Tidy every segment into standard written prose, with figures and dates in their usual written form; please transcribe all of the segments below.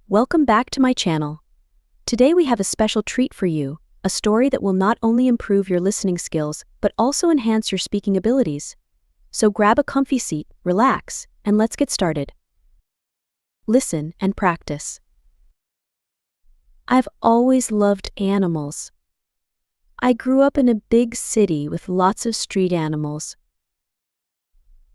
Welcome back to my channel. Today we have a special treat for you, a story that will not only improve your listening skills, but also enhance your speaking abilities. So grab a comfy seat, relax, and let's get started. Listen and practice. I've always loved animals. I grew up in a big city with lots of street animals.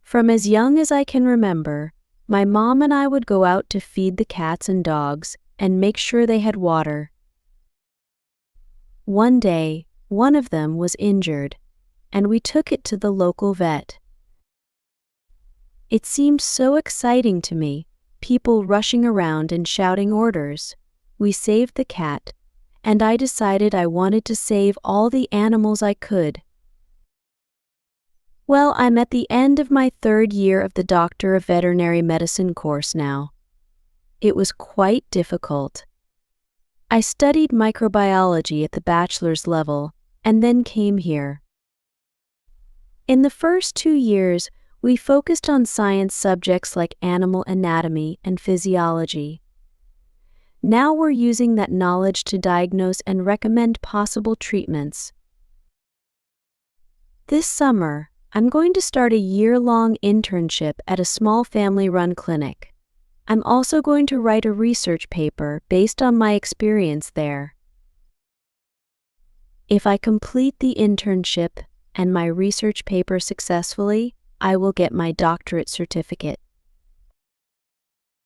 From as young as I can remember, my mom and I would go out to feed the cats and dogs and make sure they had water. One day, one of them was injured, and we took it to the local vet. It seemed so exciting to me, people rushing around and shouting orders. We saved the cat, and I decided I wanted to save all the animals I could. Well, I'm at the end of my third year of the Doctor of Veterinary Medicine course now. It was quite difficult. I studied microbiology at the bachelor's level and then came here. In the first 2 years, we focused on science subjects like animal anatomy and physiology. Now we're using that knowledge to diagnose and recommend possible treatments. This summer, I'm going to start a year-long internship at a small family-run clinic. I'm also going to write a research paper based on my experience there. If I complete the internship and my research paper successfully, I will get my doctorate certificate.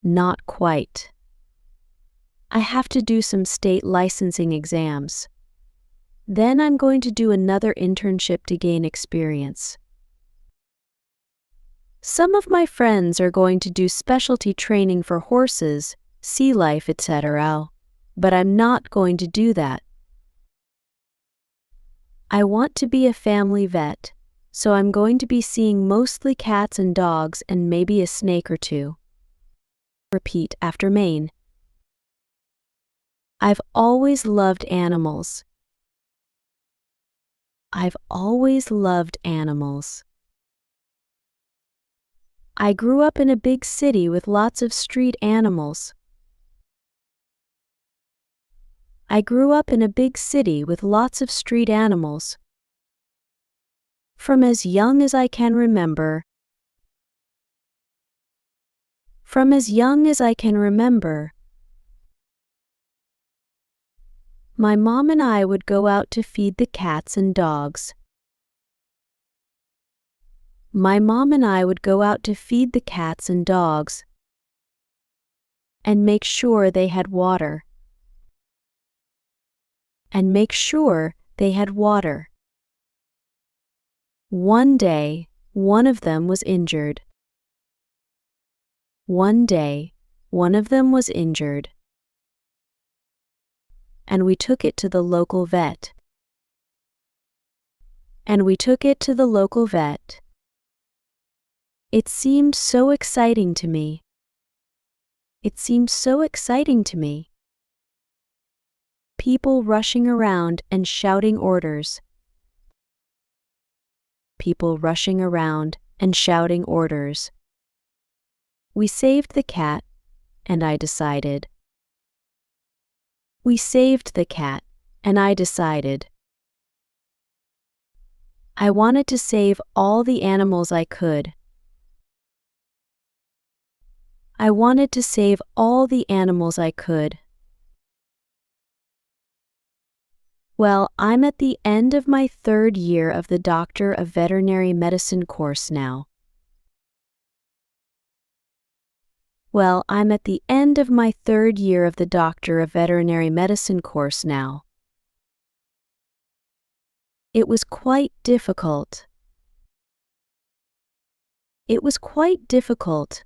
Not quite. I have to do some state licensing exams. Then I'm going to do another internship to gain experience. Some of my friends are going to do specialty training for horses, sea life, etc., but I'm not going to do that. I want to be a family vet, so I'm going to be seeing mostly cats and dogs and maybe a snake or two. Repeat after me. I've always loved animals. I've always loved animals. I grew up in a big city with lots of street animals. I grew up in a big city with lots of street animals. From as young as I can remember. From as young as I can remember. My mom and I would go out to feed the cats and dogs. My mom and I would go out to feed the cats and dogs and make sure they had water. And make sure they had water. One day, one of them was injured. One day, one of them was injured. And we took it to the local vet. And we took it to the local vet. It seemed so exciting to me. It seemed so exciting to me. People rushing around and shouting orders. People rushing around and shouting orders. We saved the cat, and I decided. We saved the cat, and I decided. I wanted to save all the animals I could. I wanted to save all the animals I could. Well, I'm at the end of my third year of the Doctor of Veterinary Medicine course now. Well, I'm at the end of my third year of the Doctor of Veterinary Medicine course now. It was quite difficult. It was quite difficult.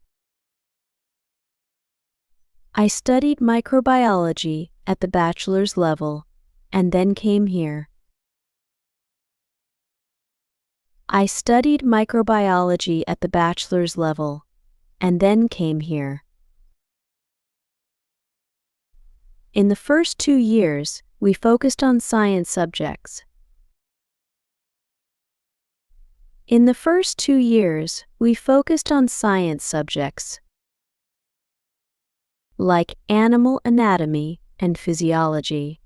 I studied microbiology at the bachelor's level and then came here. I studied microbiology at the bachelor's level and then came here. In the first 2 years, we focused on science subjects. In the first 2 years, we focused on science subjects like animal anatomy and physiology.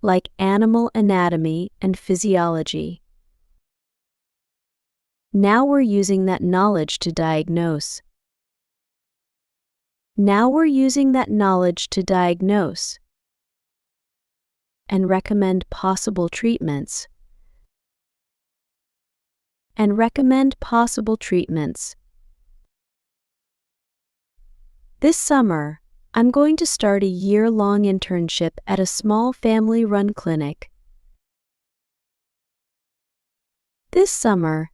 Like animal anatomy and physiology. Now we're using that knowledge to diagnose. Now we're using that knowledge to diagnose and recommend possible treatments. And recommend possible treatments. This summer, I'm going to start a year-long internship at a small family-run clinic. This summer,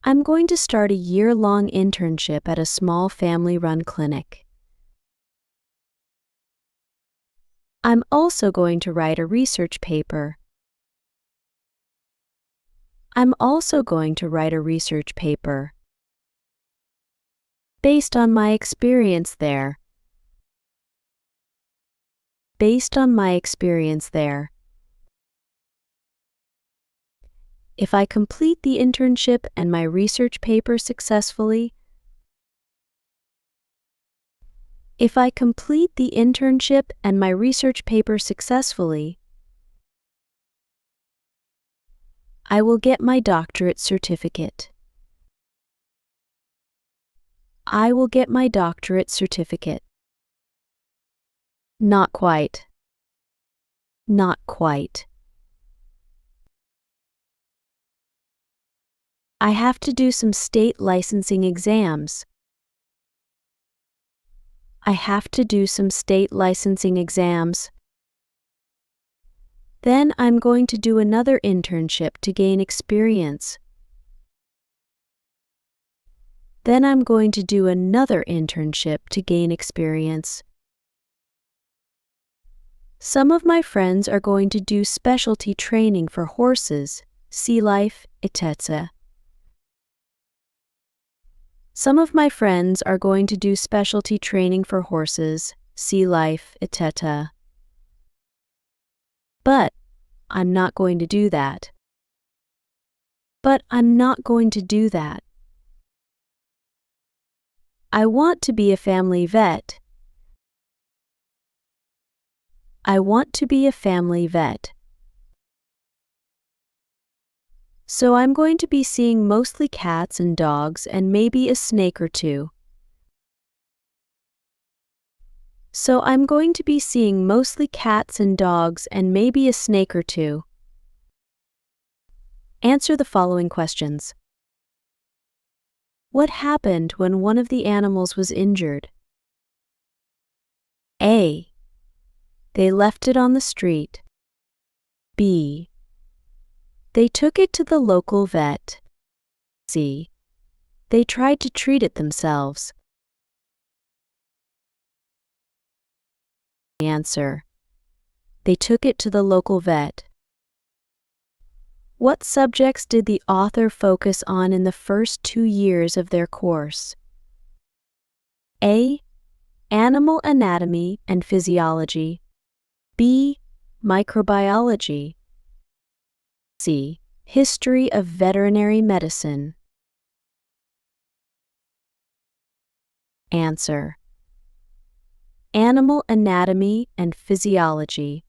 I'm going to start a year-long internship at a small family-run clinic. I'm also going to write a research paper. I'm also going to write a research paper based on my experience there. Based on my experience there. If I complete the internship and my research paper successfully, if I complete the internship and my research paper successfully, I will get my doctorate certificate. I will get my doctorate certificate. Not quite. Not quite. I have to do some state licensing exams. I have to do some state licensing exams. Then I'm going to do another internship to gain experience. Then I'm going to do another internship to gain experience. Some of my friends are going to do specialty training for horses, sea life, etc. Some of my friends are going to do specialty training for horses, sea life, etc. But I'm not going to do that. But I'm not going to do that. I want to be a family vet. I want to be a family vet. So I'm going to be seeing mostly cats and dogs and maybe a snake or two. So I'm going to be seeing mostly cats and dogs and maybe a snake or two. Answer the following questions. What happened when one of the animals was injured? A. They left it on the street. B. They took it to the local vet. C. They tried to treat it themselves. Answer. They took it to the local vet. What subjects did the author focus on in the first 2 years of their course? A. Animal anatomy and physiology. B. Microbiology. C. History of veterinary medicine. Answer. Animal anatomy and physiology.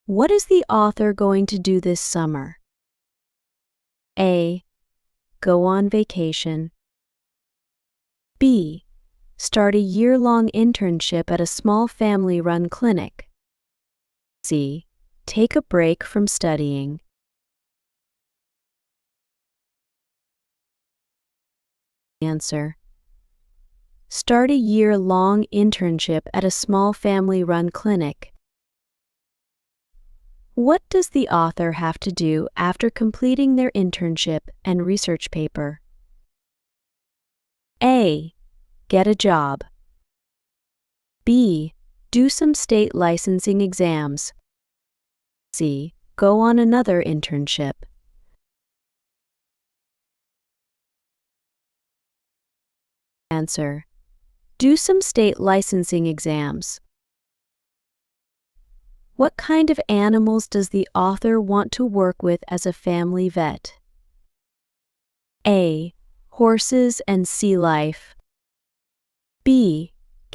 What is the author going to do this summer? A. Go on vacation. B. Start a year-long internship at a small family-run clinic. C. Take a break from studying. Answer. Start a year-long internship at a small family-run clinic. What does the author have to do after completing their internship and research paper? A. Get a job. B. Do some state licensing exams. C. Go on another internship. Answer. Do some state licensing exams. What kind of animals does the author want to work with as a family vet? A. Horses and sea life.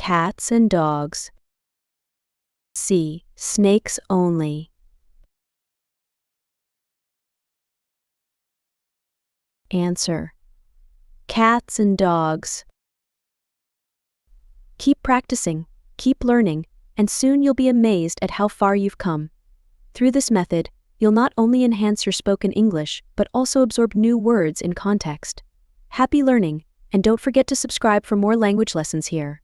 Cats and dogs. C. Snakes only. Answer: cats and dogs. Keep practicing, keep learning, and soon you'll be amazed at how far you've come. Through this method, you'll not only enhance your spoken English, but also absorb new words in context. Happy learning, and don't forget to subscribe for more language lessons here.